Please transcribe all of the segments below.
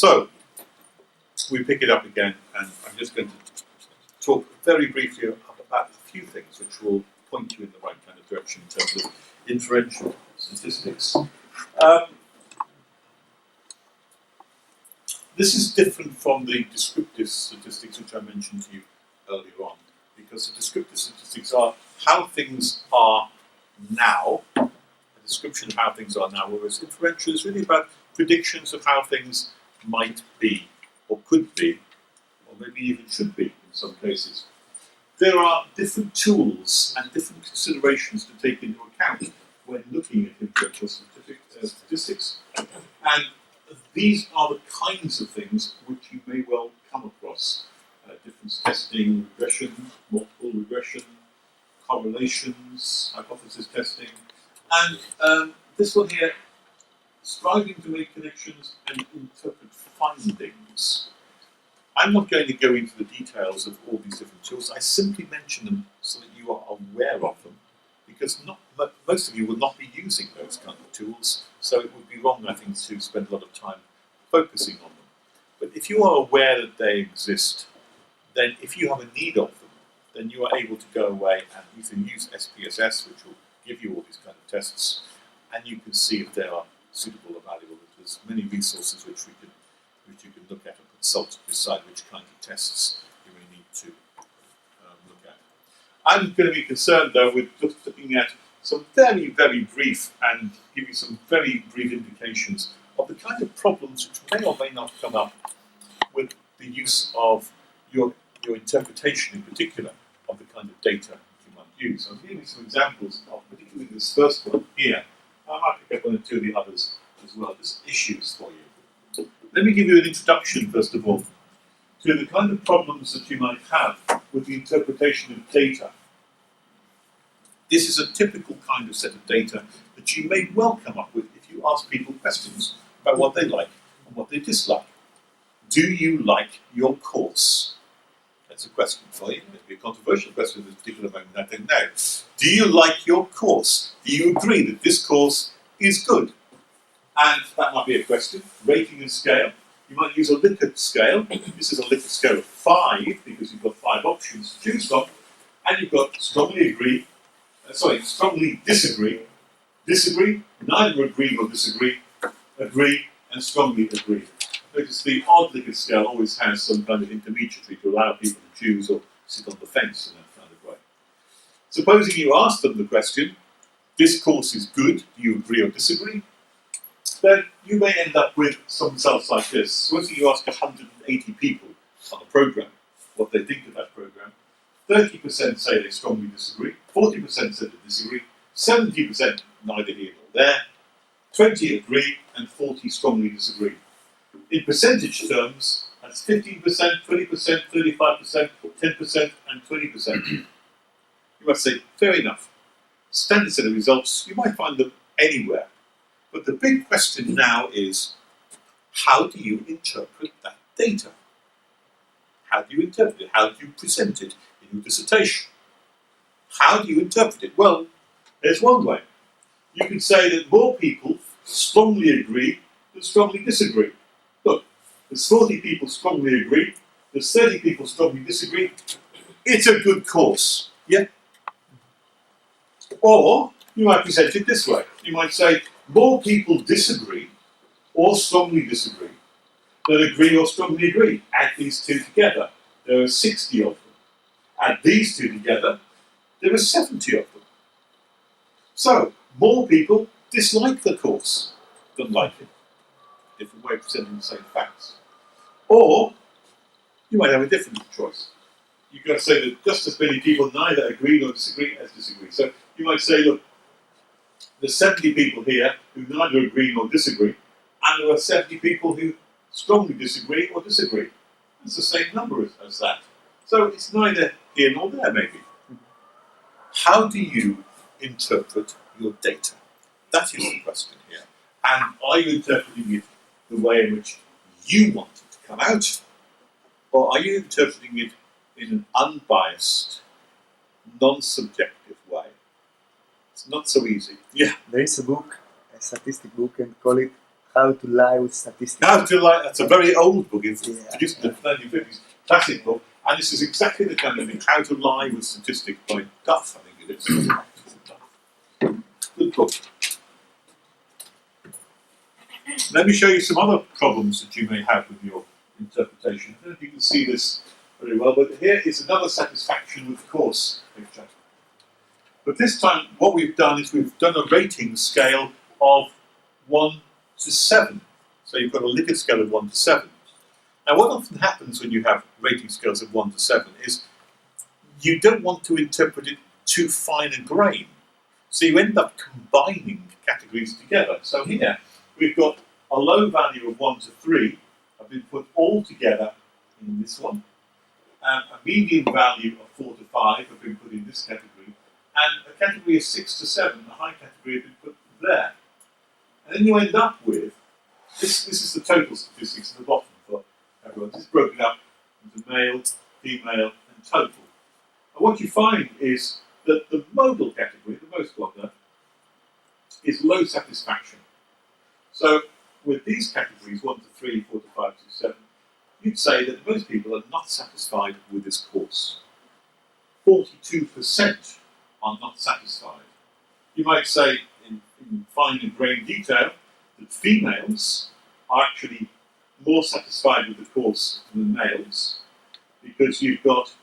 So, we pick it up again, and I'm just going to talk very briefly about a few things which will point you in the right kind of direction in terms of inferential statistics. This is different from the descriptive statistics which I mentioned to you earlier on, because the descriptive statistics are how things are now, a description of how things are now, whereas inferential is really about predictions of how things might be, or could be, or maybe even should be in some cases. There are different tools and different considerations to take into account when looking at inferential statistics, and these are the kinds of things which you may well come across. Difference testing, regression, multiple regression, correlations, hypothesis testing, and this one here, striving to make connections and interpret findings. I'm not going to go into the details of all these different tools. I simply mention them so that you are aware of them, because most of you will not be using those kind of tools, so it would be wrong, I think, to spend a lot of time focusing on them. But if you are aware that they exist, then if you have a need of them, then you are able to go away and either use SPSS, which will give you all these kind of tests, and you can see if they are suitable or valuable. There's many resources which you can look at and consult to decide which kind of tests you may need to look at. I'm going to be concerned, though, with just looking at some very, very brief and give you some very brief indications of the kind of problems which may or may not come up with the use of your interpretation in particular of the kind of data you might use. I'll give you some examples of particularly this first one here. I might pick up one or two of the others as well, just issues for you. Let me give you an introduction, first of all, to the kind of problems that you might have with the interpretation of data. This is a typical kind of set of data that you may well come up with if you ask people questions about what they like and what they dislike. Do you like your course? That's a question for you. It may be a controversial question at this particular moment, I don't know. Do you like your course? Do you agree that this course is good? And that might be a question. Rating and scale. You might use a Likert scale. This is a Likert scale of 5, because you've got 5 options to choose from. And you've got strongly agree, strongly disagree, disagree, neither agree nor disagree, agree, and strongly agree. Notice the odd Likert scale always has some kind of intermediary to allow people to choose or sit on the fence in that kind of way. Supposing you ask them the question, this course is good, do you agree or disagree? Then you may end up with some results like this. Supposing you ask 180 people on a program what they think of that program, 30% say they strongly disagree, 40% say they disagree, 70% neither here nor there, 20 agree, and 40 strongly disagree. In percentage terms, that's 15%, 20%, 35%, 10%, and 20%. You might say, fair enough. Standard set of results, you might find them anywhere. But the big question now is, how do you interpret that data? How do you interpret it? How do you present it in your dissertation? How do you interpret it? Well, there's one way. You can say that more people strongly agree than strongly disagree. Look, there's 40 people strongly agree, there's 30 people strongly disagree. It's a good course, yeah? Or you might present it this way. You might say, more people disagree or strongly disagree than agree or strongly agree. Add these two together, there are 60 of them. Add these two together, there are 70 of them. So, more people dislike the course than like it. Different way of presenting the same facts. Or, you might have a different choice. You can say that just as many people neither agree nor disagree as disagree. So, you might say, look, there's 70 people here who neither agree nor disagree, and there are 70 people who strongly disagree or disagree. It's the same number as that. So it's neither here nor there, maybe. How do you interpret your data? That is the question here. And are you interpreting it the way in which you want it to come out? Or are you interpreting it in an unbiased, non-subjective way? It's not so easy. Yeah. There is a book, a statistic book, and call it How to Lie with Statistics. How to Lie, that's a very old book. It's Yeah. produced in the 1950s. Classic book. And this is exactly the kind of thing, How to Lie with Statistics by Duff, I think it is. Good book. Let me show you some other problems that you may have with your interpretation. I don't know if you can see this very well, but here is another satisfaction with course picture. But this time, what we've done is we've done a rating scale of 1 to 7. So you've got a Likert scale of 1 to 7. Now, what often happens when you have rating scales of 1 to 7 is you don't want to interpret it too fine a grain. So you end up combining categories together. So here, we've got a low value of 1 to 3 have been put all together in this one. A medium value of 4 to 5 have been put in this category. And a category of 6 to 7, a high category, have been put there. And then you end up with, this is the total statistics at the bottom for everyone. This is broken up into male, female, and total. And what you find is that the modal category, the most popular, is low satisfaction. So with these categories, 1 to 3, 4 to 5, 6 to 7, you'd say that most people are not satisfied with this course. 42% are not satisfied. You might say, in fine and grained detail, that females are actually more satisfied with the course than males, because you've got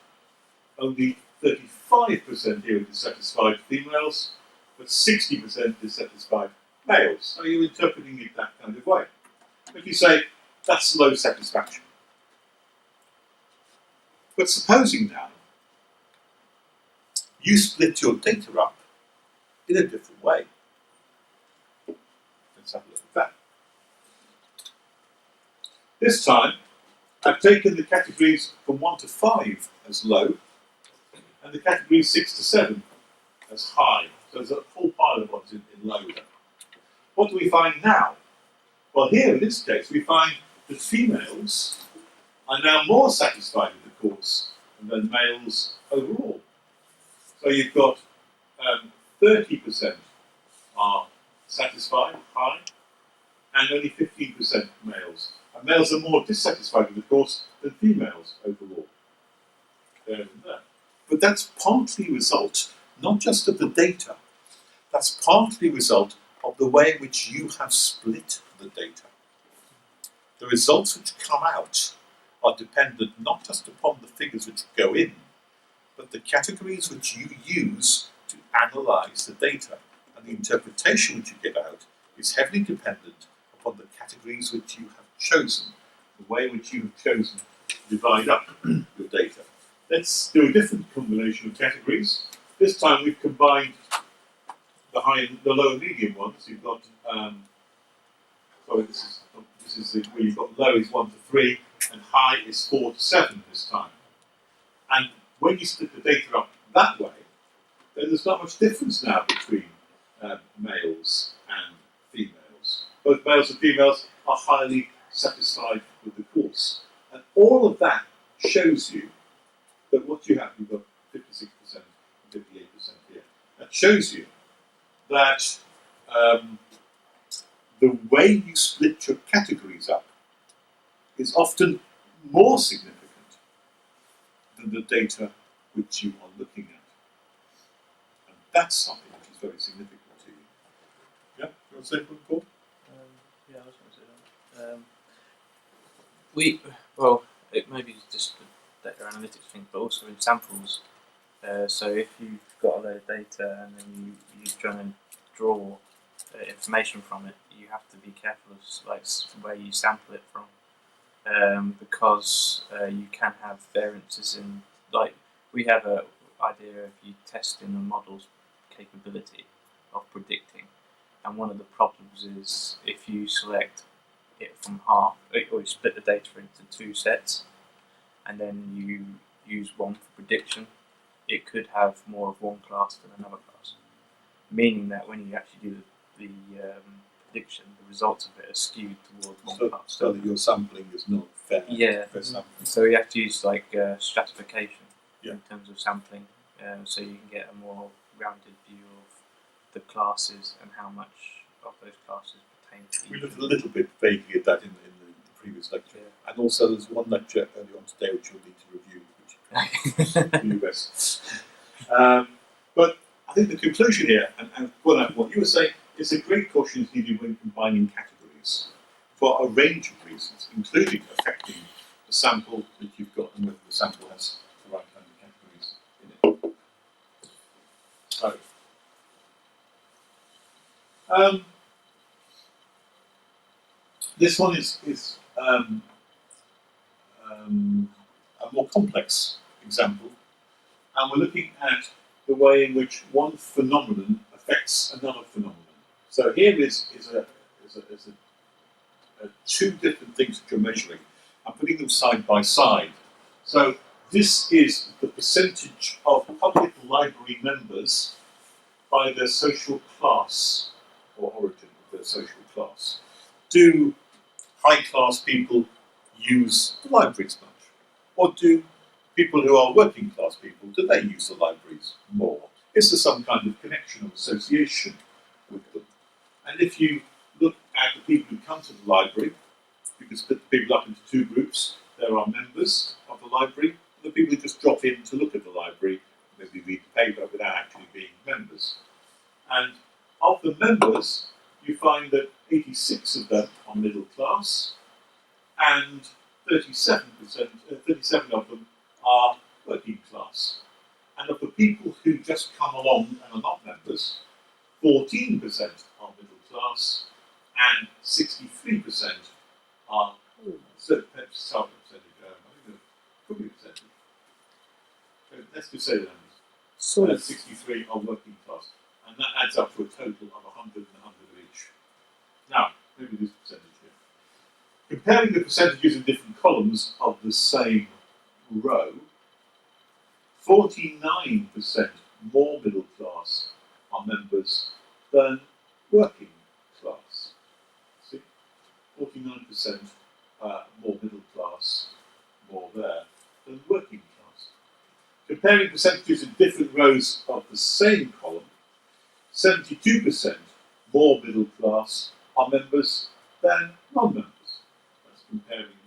only 35% here of dissatisfied females, but 60% dissatisfied males. So you're interpreting it that kind of way. But you say, that's low satisfaction. But supposing now, you split your data up in a different way. Let's have a look at that. This time, I've taken the categories from 1 to 5 as low, and the categories 6 to 7 as high. So there's a whole pile of ones in low there. What do we find now? Well, here in this case, we find that females are now more satisfied with the course than males overall. So you've got 30% are satisfied, high, and only 15% males. And males are more dissatisfied with the course than females overall. There and there. But that's partly a result, not just of the data, that's partly a result of the way in which you have split the data. The results which come out are dependent not just upon the figures which go in, but the categories which you use to analyse the data. And the interpretation which you get out is heavily dependent upon the categories which you have chosen, the way in which you have chosen to divide up your data. Let's do a different combination of categories. This time we've combined the low and medium ones. You've got, this is where you've got low is 1 to 3 and high is 4 to 7 this time. And when you split the data up that way, then there's not much difference now between males and females. Both males and females are highly satisfied with the course. And all of that shows you that what you have, you've got 56% and 58% here. That shows you that the way you split your categories up is often more significant than the data which you are looking at. And that's something which is very significant to you. Yeah? You want to say something, Paul? Yeah, I was going to say that. It may be just the data analytics thing, but also in samples. So if you've got a load of data and then you're trying to draw information from it, you have to be careful of where you sample it from, because you can have variances in, like, we have an idea of you testing the model's capability of predicting, and one of the problems is if you select it from half, or you split the data into 2 sets, and then you use one for prediction, it could have more of one class than another class, meaning that when you actually do the prediction, the results of it are skewed towards one class. So that your sampling is not fair. Yeah. Fair sampling. So you have to use stratification Yeah. in terms of sampling, so you can get a more rounded view of the classes and how much of those classes painted. We looked a little bit vaguely at that in the previous lecture. Yeah. And also there's one lecture earlier on today which you'll need to review, which you do best. But I think the conclusion here, and what you were saying, is a great caution is needed when combining categories for a range of reasons, including affecting the sample that you've got and whether the sample has the right kind of categories in it. So, this one is a more complex example, and we're looking at the way in which one phenomenon affects another phenomenon. So here is two different things that you're measuring. I'm putting them side by side. So this is the percentage of public library members by their social class or origin of their social class. Do high-class people use the libraries much? Or do people who are working-class people, do they use the libraries more? Is there some kind of connection or association with them? And if you look at the people who come to the library, you can split the people up into two groups. There are members of the library, and the people who just drop in to look at the library, maybe read the paper without actually being members. And of the members, you find that 86 of them are middle class, and 37% of them are working class. And of the people who just come along and are not members, 14% are middle class, and 63% are let's just say the numbers. 63 are working class, and that adds up to a total of 100 and 100 of each. Now, maybe this percentage here. Comparing the percentages in different columns of the same row, 49% more middle class are members than working class. See? 49% more middle class, more there, than working class. Comparing percentages in different rows of the same column, 72% more middle class are members than non-members. That's comparing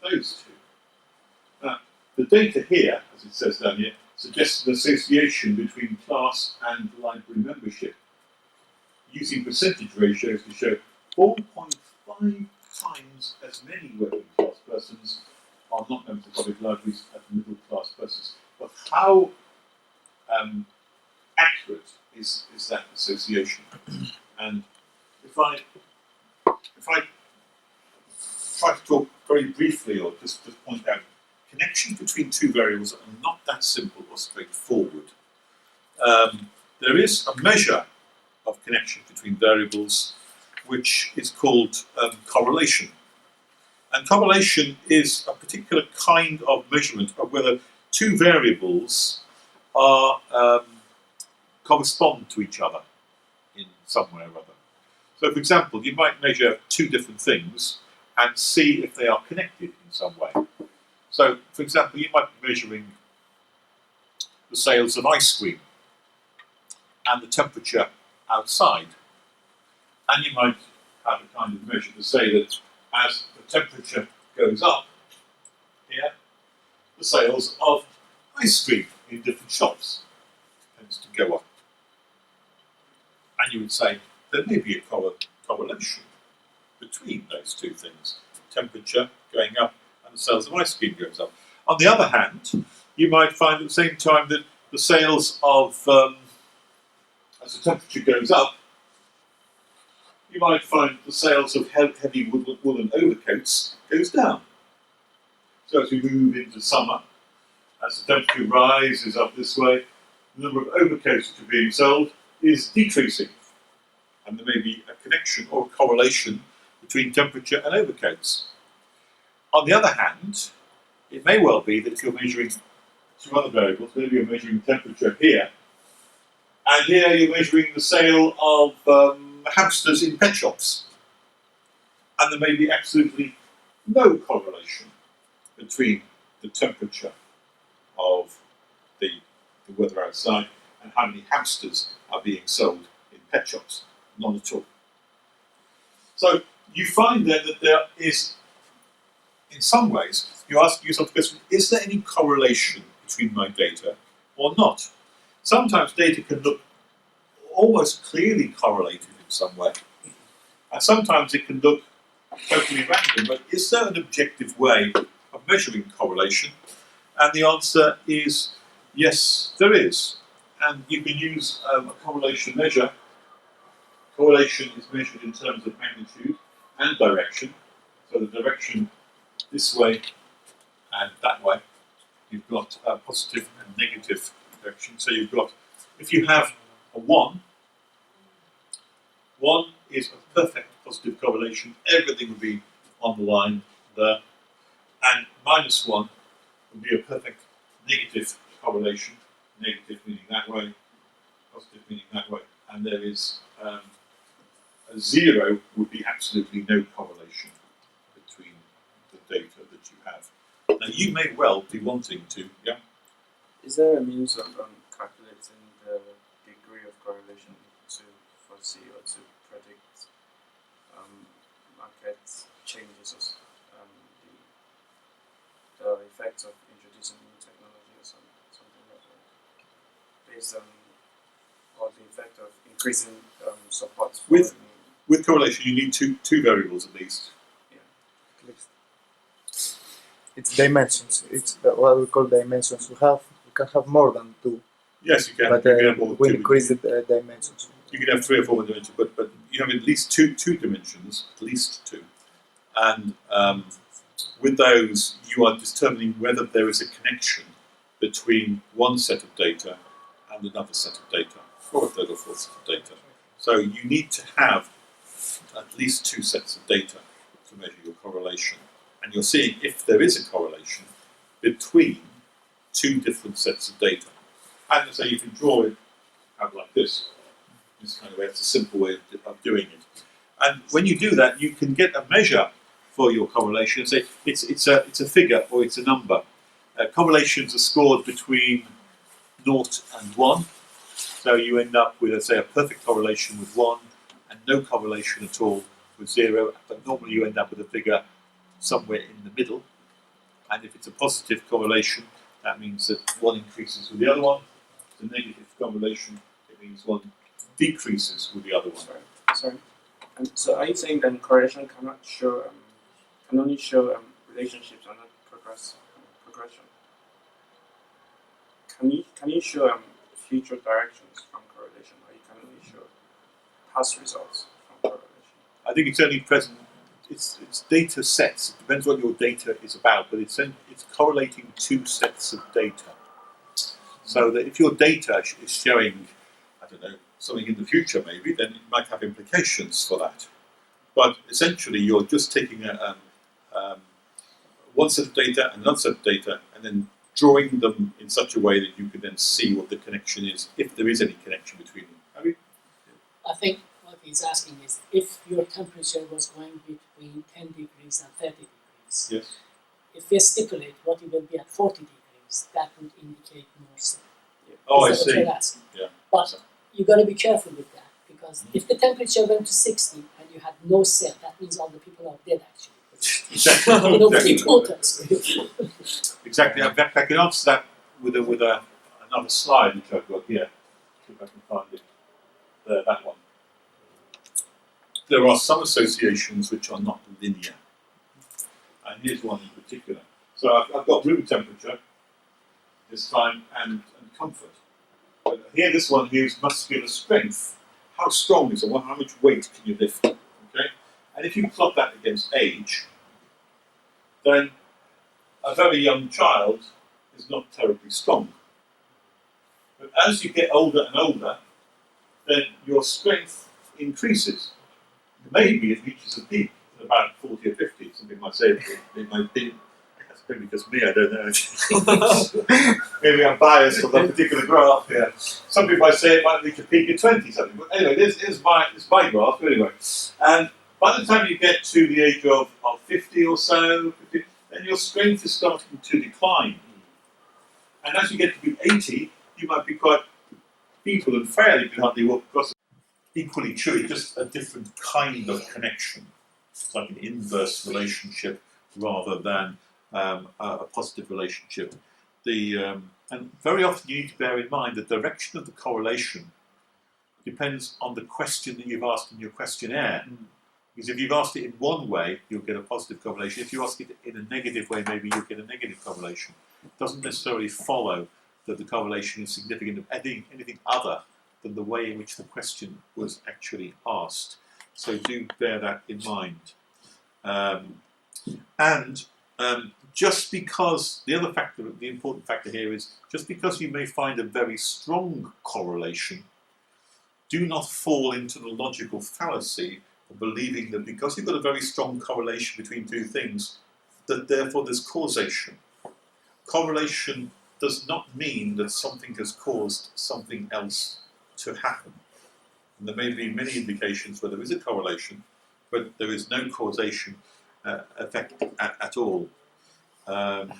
those two. Now, the data here, as it says down here, suggests an association between class and library membership, using percentage ratios to show 4.5 times as many working class persons are not members of public libraries as middle class persons. But how accurate is that association? And if I try to talk very briefly or just point out connections between two variables are not that simple or straightforward. There is a measure of connection between variables which is called correlation. And correlation is a particular kind of measurement of whether two variables are correspond to each other in some way or other. So, for example, you might measure two different things and see if they are connected in some way. So, for example, you might be measuring the sales of ice cream and the temperature outside. And you might have a kind of measure to say that as the temperature goes up here, the sales of ice cream in different shops tends to go up. And you would say there may be a correlation between those two things, temperature going up and the sales of ice cream goes up. On the other hand, you might find at the same time that the sales of, as the temperature goes up, you might find the sales of heavy woolen overcoats goes down. So as we move into summer, as the temperature rises up this way, the number of overcoats that are being sold is decreasing. And there may be a connection or a correlation between temperature and overcoats. On the other hand, it may well be that if you're measuring two other variables, maybe you're measuring temperature here, and here you're measuring the sale of hamsters in pet shops. And there may be absolutely no correlation between the temperature of the weather outside and how many hamsters are being sold in pet shops. None at all. So you find then that there is, in some ways, you ask yourself the question, is there any correlation between my data or not? Sometimes data can look almost clearly correlated in some way, and sometimes it can look totally random, but is there an objective way of measuring correlation? And the answer is yes, there is. And you can use a correlation measure. Correlation is measured in terms of magnitude and direction. So the direction this way and that way. You've got positive and negative direction. So you've got, if you have a 1, 1 is a perfect positive correlation. Everything would be on the line there. And -1 would be a perfect negative correlation. Negative meaning that way, positive meaning that way. And there is a 0 would be absolutely no correlation between the data that you have. Now you may well be wanting to, yeah? Is there a means of calculating the degree of correlation to foresee or to predict market changes or the effects of introducing new technology or something like that? Based on or the effect of increasing support for With correlation, you need two variables at least. At least. It's dimensions. It's what we call dimensions. We can have more than 2, Yes, you can. but You can have more we than two. increase the dimensions. You can have 3 or 4 dimensions, but you have at least two dimensions, at least 2. And with those, you are determining whether there is a connection between one set of data and another set of data, or a third or fourth set of data. So you need to have at least 2 sets of data to measure your correlation. And you're seeing if there is a correlation between 2 different sets of data. And so you can draw it out like this kind of way. It's a simple way of doing it. And when you do that, you can get a measure for your correlation and say it's a figure or it's a number. Correlations are scored between 0 and 1. So you end up with, say, a perfect correlation with 1 and no correlation at all with 0. But normally you end up with a figure somewhere in the middle. And if it's a positive correlation, that means that 1 increases with the other one. If it's a negative correlation, it means 1 decreases with the other one. Sorry. So are you saying that correlation cannot show can only show relationships and not progression? Can you show future directions from correlation, or you can only show past results from correlation? I think it's only present. It's data sets. It depends what your data is about, but it's correlating 2 sets of data. So that if your data is showing, I don't know, something in the future maybe, then it might have implications for that. But essentially, you're just taking one set of data and another set of data, and then drawing them in such a way that you can then see what the connection is, if there is any connection between them. Have you? I think what he's asking is if your temperature was going between 10 degrees and 30 degrees, Yes. if we stipulate what it will be at 40 degrees, that would indicate more sun. Oh, I Is that what see. you're asking? Yeah. But you got to be careful with that, because if the temperature went to 60 and you had no cell, that means all the people are dead actually. Exactly. Nobody Exactly. told us. Exactly. In fact, I can answer that with another slide which I've got here. See if I can find it. That one. There are some associations which are not linear, and here's one in particular. So I've got room temperature this time and comfort. But here, this one here is muscular strength. How strong is it? How much weight can you lift? Okay. And if you plot that against age, then a very young child is not terribly strong. But as you get older and older, then your strength increases. Maybe it reaches a peak at about 40 or 50. Some people might say it might be. That's maybe just me, I don't know. Maybe I'm biased on that particular graph here. Some people might say it might reach a peak at 20 something. But anyway, this is my graph anyway. And by the time you get to the age of 50 or so, 50, then your strength is starting to decline. And as you get to be 80, you might be quite feeble and frail. You can hardly walk across. equally true, it's just a different kind of connection. It's like an inverse relationship rather than a positive relationship. And very often you need to bear in mind the direction of the correlation depends on the question that you've asked in your questionnaire. Because if you've asked it in one way, you'll get a positive correlation. If you ask it in a negative way, maybe you'll get a negative correlation. It doesn't necessarily follow that the correlation is significant of anything other than the way in which the question was actually asked. So do bear that in mind. Just because, the other factor, the important factor here is, just because you may find a very strong correlation, do not fall into the logical fallacy of believing that because you've got a very strong correlation between two things, that therefore there's causation. Correlation does not mean that something has caused something else to happen. And there may be many indications where there is a correlation, but there is no causation effect at all. I'm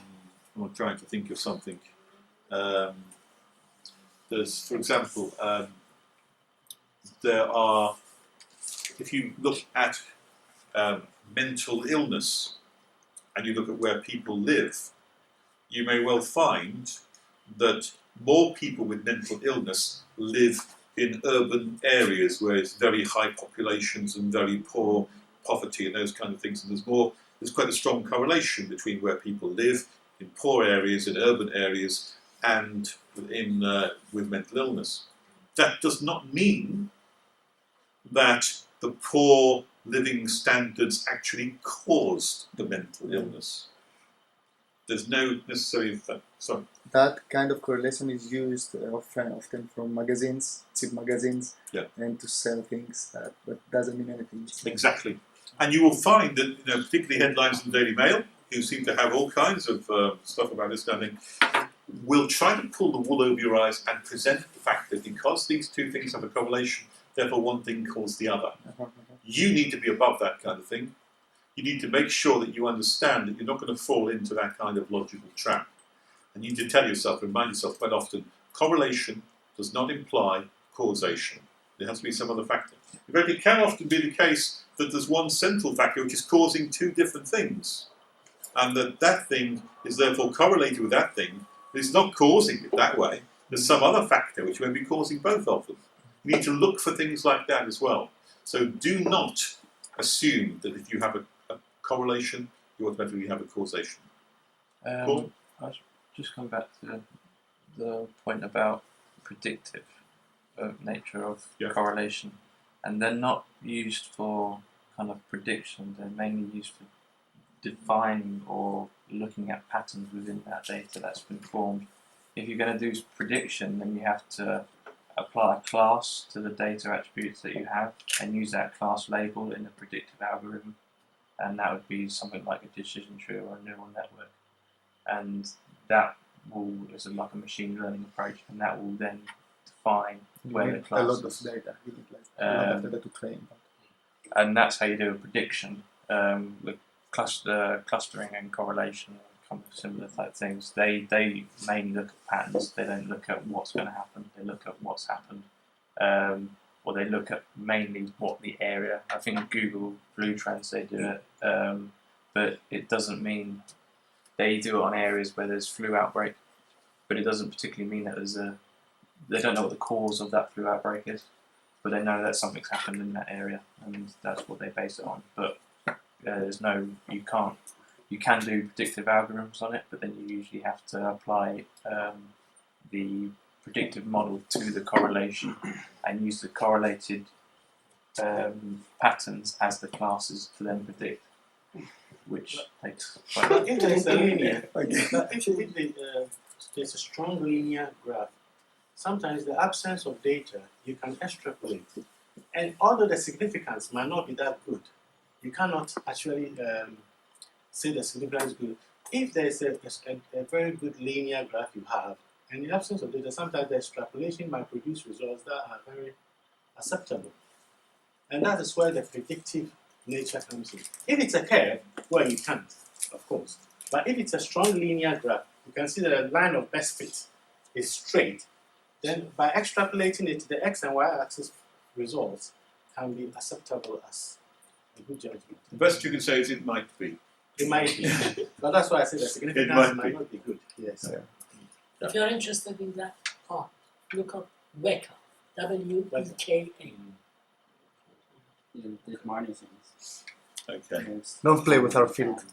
trying to think of something. There's, for example, there are, if you look at mental illness and you look at where people live, you may well find that more people with mental illness live in urban areas where it's very high populations and very poor poverty and those kind of things. And there's quite a strong correlation between where people live in poor areas, in urban areas, and with mental illness. That does not mean that the poor living standards actually caused the mental illness. There's no necessary. Sorry. That kind of correlation is used often from magazines, cheap magazines, and to sell things that doesn't mean anything. Exactly. And you will find that, particularly headlines in the Daily Mail, who seem to have all kinds of stuff about this kind of thing, will try to pull the wool over your eyes and present the fact that because these two things have a correlation, therefore one thing caused the other. You need to be above that kind of thing. You need to make sure that you understand that you're not going to fall into that kind of logical trap. And you need to tell yourself, remind yourself quite often, correlation does not imply causation. There has to be some other factor. In fact, it can often be the case that there's one central factor which is causing two different things. And that thing is therefore correlated with that thing, but it's not causing it that way. There's some other factor which may be causing both of them. You need to look for things like that as well. So do not assume that if you have a correlation, you automatically have a causation. Cool? I'll just come back to the point about predictive nature of correlation. And they're not used for kind of prediction, they're mainly used for defining or looking at patterns within that data that's been formed. If you're going to do prediction, then you have to apply a class to the data attributes that you have and use that class label in the predictive algorithm. And that would be something like a decision tree or a neural network. And that is like a machine learning approach, and that will then define where the class a lot of data. A lot of data to train. And that's how you do a prediction. With clustering and correlation, kind of similar type things. They mainly look at patterns. They don't look at what's going to happen. They look at what's happened. Or they look at mainly what the area. I think Google Blue Trends, they do it. But it doesn't mean they do it on areas where there's flu outbreak. But it doesn't particularly mean that they don't know what the cause of that flu outbreak is. But they know that something's happened in that area, and that's what they base it on. But you can do predictive algorithms on it, but then you usually have to apply the predictive model to the correlation and use the correlated patterns as the classes to then predict, which takes quite a But if there's a linear, but if there's a strong linear graph, sometimes the absence of data, you can extrapolate. And although the significance might not be that good, you cannot actually say the significance is good. If there's a very good linear graph you have, and in the absence of data, sometimes the extrapolation might produce results that are very acceptable. And that is where the predictive nature comes in. If it's a curve, well, you can't, of course. But if it's a strong linear graph, you can see that the line of best fit is straight. Then by extrapolating it to the x and y axis, results can be acceptable as a good judgment. The best you can say is it might be. It might be, but that's why I say the significance might might be. not be good. Yes. If you're interested in that part, look up WEKA. W-E-K-A. There's minor things. Okay. Don't play with our field.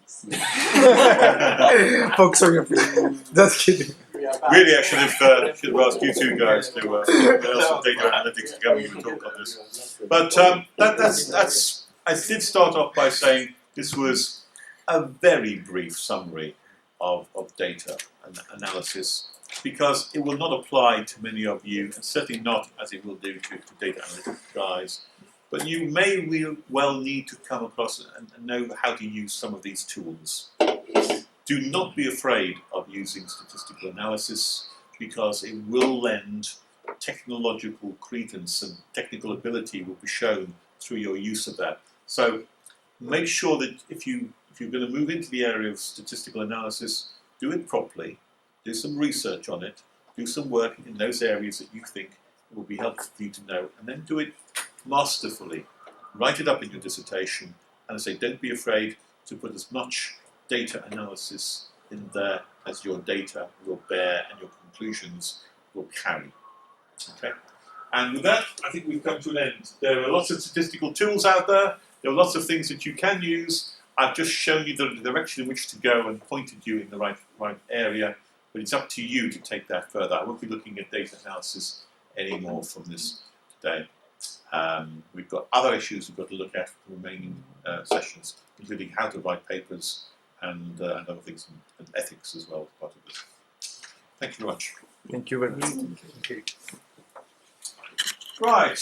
Focus on your field. Just kidding. We are back. Really, I should have asked you two guys to learn some data analytics to come and talk on this. But that's. I did start off by saying this was a very brief summary of data and analysis, because it will not apply to many of you, and certainly not as it will do to data analytics guys. But you may well need to come across and know how to use some of these tools. Do not be afraid of using statistical analysis, because it will lend technological credence, and technical ability will be shown through your use of that. So make sure that if you're going to move into the area of statistical analysis, do it properly, do some research on it, do some work in those areas that you think will be helpful for you to know, and then do it masterfully. Write it up in your dissertation, and I say don't be afraid to put as much data analysis in there as your data will bear and your conclusions will carry. Okay? And with that, I think we've come to an end. There are lots of statistical tools out there. There are lots of things that you can use. I've just shown you the direction in which to go and pointed you in the right area, but it's up to you to take that further. I won't be looking at data analysis anymore from this today. We've got other issues we've got to look at for the remaining sessions, including how to write papers and other things, and ethics as well as part of this. Thank you very much. Thank you very much. Right.